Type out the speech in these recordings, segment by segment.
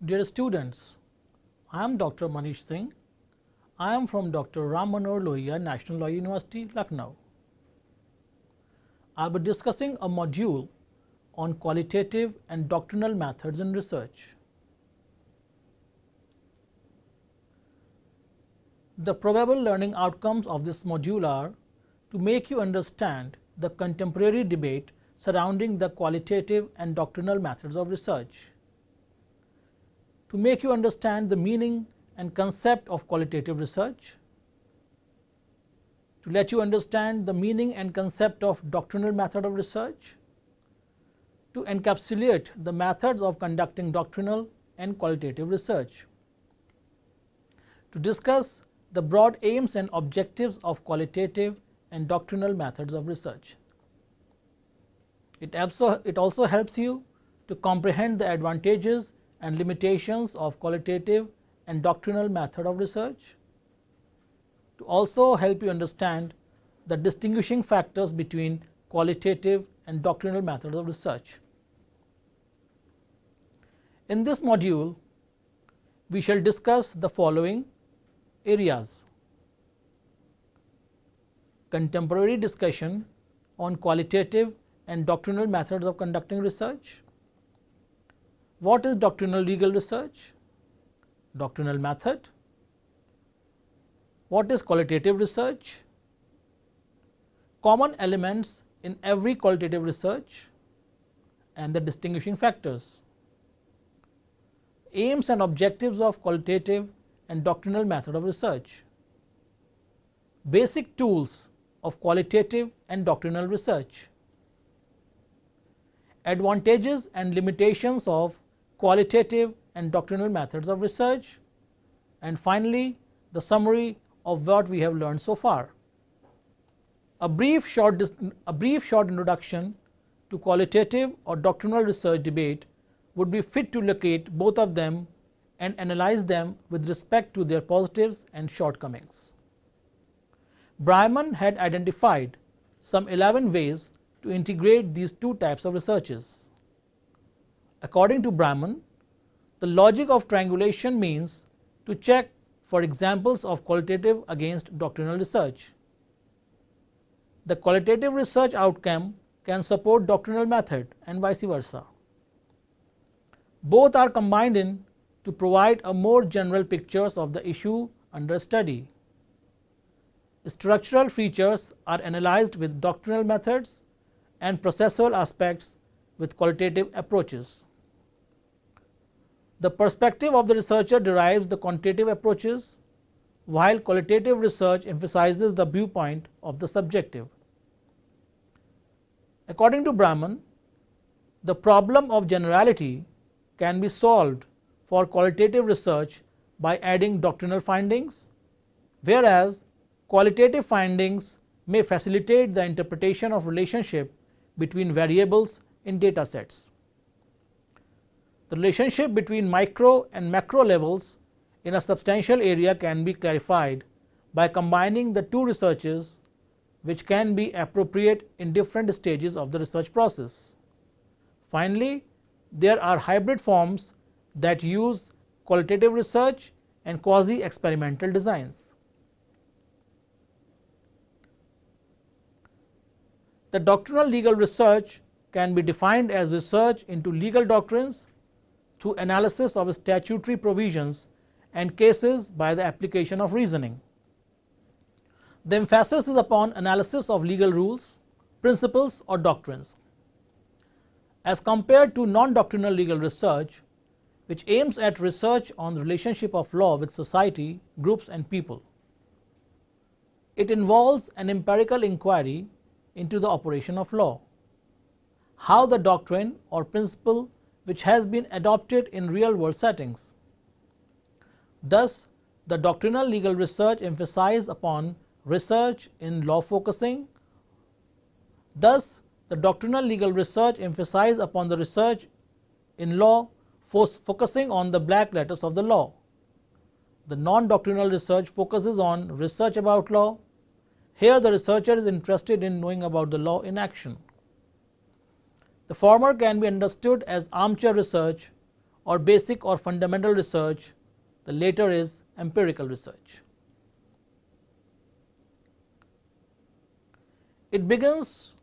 Dear students, I am Dr. Manish Singh. I am from Dr. Ram Manohar Lohia, National Law University, Lucknow. I will be discussing a module on qualitative and doctrinal methods in research. The probable learning outcomes of this module are to make you understand the contemporary debate surrounding the qualitative and doctrinal methods of research, to make you understand the meaning and concept of qualitative research, to let you understand the meaning and concept of doctrinal method of research, to encapsulate the methods of conducting doctrinal and qualitative research, to discuss the broad aims and objectives of qualitative and doctrinal methods of research. It also helps you to comprehend the advantages and limitations of qualitative and doctrinal method of research, to also help you understand the distinguishing factors between qualitative and doctrinal methods of research. In this module, we shall discuss the following areas: contemporary discussion on qualitative and doctrinal methods of conducting research. What is doctrinal legal research? Doctrinal method. What is qualitative research? Common elements in every qualitative research and the distinguishing factors. Aims and objectives of qualitative and doctrinal method of research. Basic tools of qualitative and doctrinal research. Advantages and limitations of qualitative and doctrinal methods of research, and finally the summary of what we have learned so far. A brief short introduction to qualitative or doctrinal research debate would be fit to locate both of them and analyze them with respect to their positives and shortcomings. Bryman had identified some 11 ways to integrate these two types of researches. According to Bryman, the logic of triangulation means to check for examples of qualitative against doctrinal research. The qualitative research outcome can support doctrinal method and vice versa. Both are combined in to provide a more general pictures of the issue under study. Structural features are analyzed with doctrinal methods and processual aspects with qualitative approaches. The perspective of the researcher derives the quantitative approaches, while qualitative research emphasizes the viewpoint of the subjective. According to Bryman, the problem of generality can be solved for qualitative research by adding doctrinal findings, whereas qualitative findings may facilitate the interpretation of relationship between variables in data sets. The relationship between micro and macro levels in a substantial area can be clarified by combining the two researches, which can be appropriate in different stages of the research process. Finally, there are hybrid forms that use qualitative research and quasi-experimental designs. The doctrinal legal research can be defined as research into legal doctrines through analysis of statutory provisions and cases by the application of reasoning. The emphasis is upon analysis of legal rules, principles or doctrines. As compared to non-doctrinal legal research, which aims at research on the relationship of law with society, groups and people. It involves an empirical inquiry into the operation of law, how the doctrine or principle which has been adopted in real world settings. Thus, the doctrinal legal research emphasizes upon research in law focusing. Thus, the doctrinal legal research emphasizes upon the research in law focusing on the black letters of the law. The non-doctrinal research focuses on research about law. Here the researcher is interested in knowing about the law in action. The former can be understood as armchair research, or basic or fundamental research. The later is empirical research. The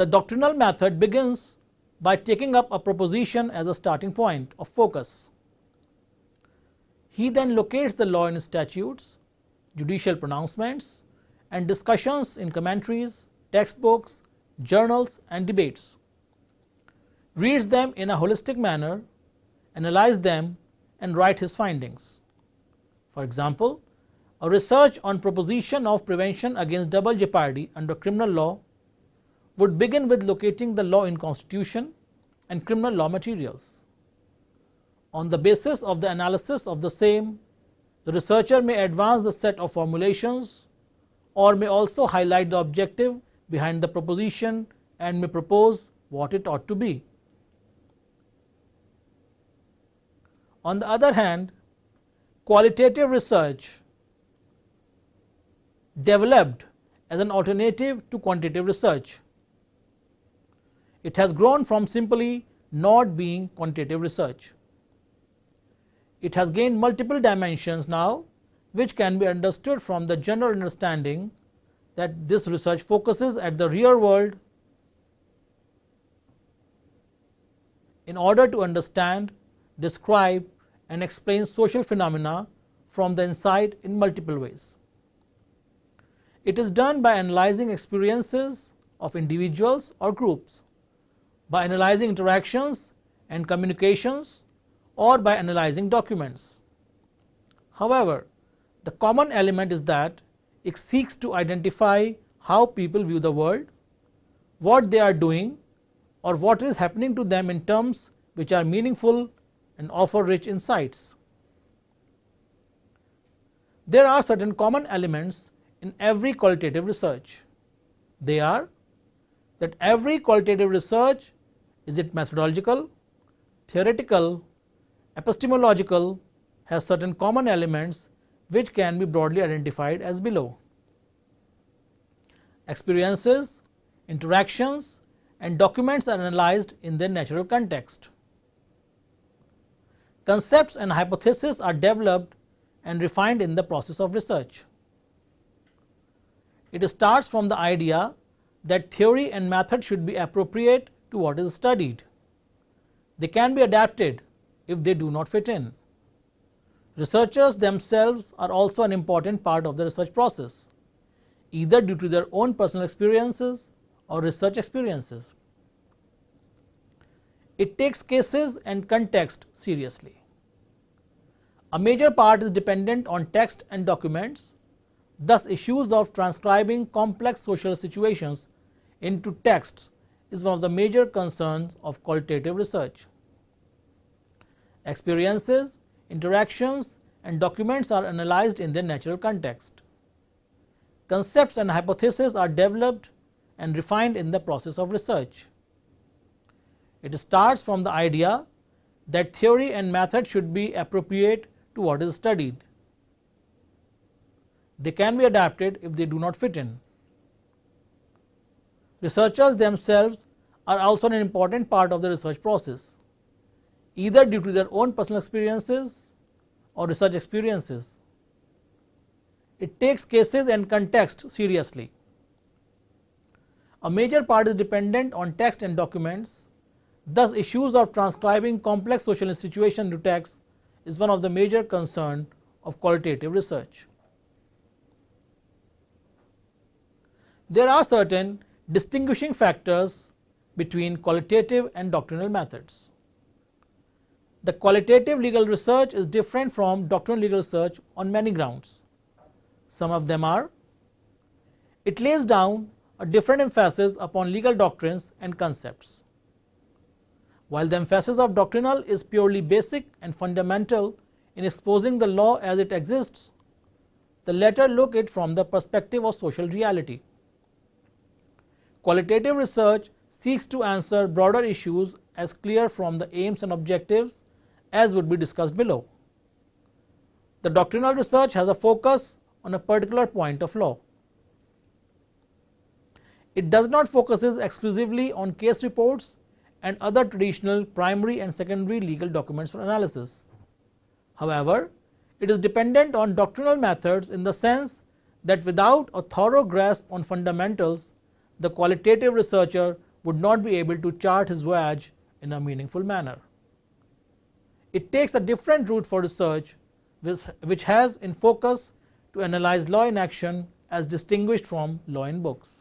doctrinal method begins by taking up a proposition as a starting point of focus. He then locates the law in statutes, judicial pronouncements, and discussions in commentaries, textbooks, journals, and debates, reads them in a holistic manner, analyzes them, and writes his findings. For example, a research on proposition of prevention against double jeopardy under criminal law would begin with locating the law in Constitution and criminal law materials. On the basis of the analysis of the same, the researcher may advance the set of formulations or may also highlight the objective behind the proposition and may propose what it ought to be. On the other hand, qualitative research developed as an alternative to quantitative research. It has grown from simply not being quantitative research. It has gained multiple dimensions now, which can be understood from the general understanding that this research focuses at the real world in order to understand, describe, and explain social phenomena from the inside in multiple ways. It is done by analyzing experiences of individuals or groups, by analyzing interactions and communications, or by analyzing documents. However, the common element is that it seeks to identify how people view the world, what they are doing, or what is happening to them in terms which are meaningful and offer rich insights. There are certain common elements in every qualitative research. They are that every qualitative research, is it methodological, theoretical, epistemological, has certain common elements which can be broadly identified as below. Experiences, interactions, and documents are analyzed in their natural context. Concepts and hypotheses are developed and refined in the process of research. It starts from the idea that theory and method should be appropriate to what is studied. They can be adapted if they do not fit in. Researchers themselves are also an important part of the research process, either due to their own personal experiences or research experiences. It takes cases and context seriously. A major part is dependent on text and documents. Thus, issues of transcribing complex social situations into texts is one of the major concerns of qualitative research. Experiences, interactions, and documents are analyzed in their natural context. Concepts and hypotheses are developed and refined in the process of research. It starts from the idea that theory and method should be appropriate to what is studied. They can be adapted if they do not fit in. Researchers themselves are also an important part of the research process, either due to their own personal experiences or research experiences. It takes cases and context seriously. A major part is dependent on text and documents. Thus, issues of transcribing complex social situations to text is one of the major concerns of qualitative research. There are certain distinguishing factors between qualitative and doctrinal methods. The qualitative legal research is different from doctrinal legal research on many grounds. Some of them are: it lays down a different emphasis upon legal doctrines and concepts. While the emphasis of doctrinal is purely basic and fundamental in exposing the law as it exists, the latter look at it from the perspective of social reality. Qualitative research seeks to answer broader issues as clear from the aims and objectives as would be discussed below. The doctrinal research has a focus on a particular point of law. It does not focus exclusively on case reports and other traditional primary and secondary legal documents for analysis. However, it is dependent on doctrinal methods in the sense that without a thorough grasp on fundamentals, the qualitative researcher would not be able to chart his voyage in a meaningful manner. It takes a different route for research, which has in focus to analyze law in action as distinguished from law in books.